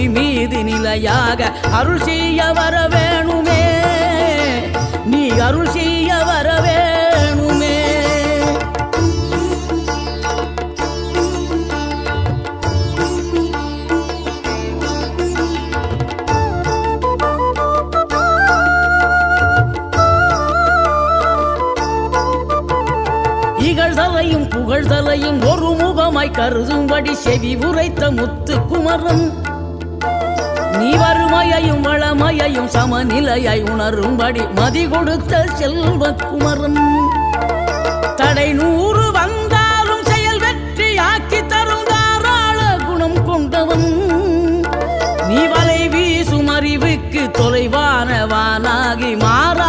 புவி மீது நிலையாக அருள் செய்ய வர வேணுமே, நீ அருள் செய்ய வர வேணுமே. இகழ்தலையும் புகழ்தலையும் ஒரு முகமாய் கருதும்படி செவி உரைத்த முத்து குமரன், நீ வறுமையையும் வளமையையும் சமநிலையை உணரும்படி மதி கொடுத்த செல்வ குமரன். தடை 100 வந்தாலும் செயல் வெற்றி ஆக்கி தரும் தாராள குணம் கொண்டவன், நீ வலை வீசும் அறிவுக்கு தொலைவானவானாகி மாற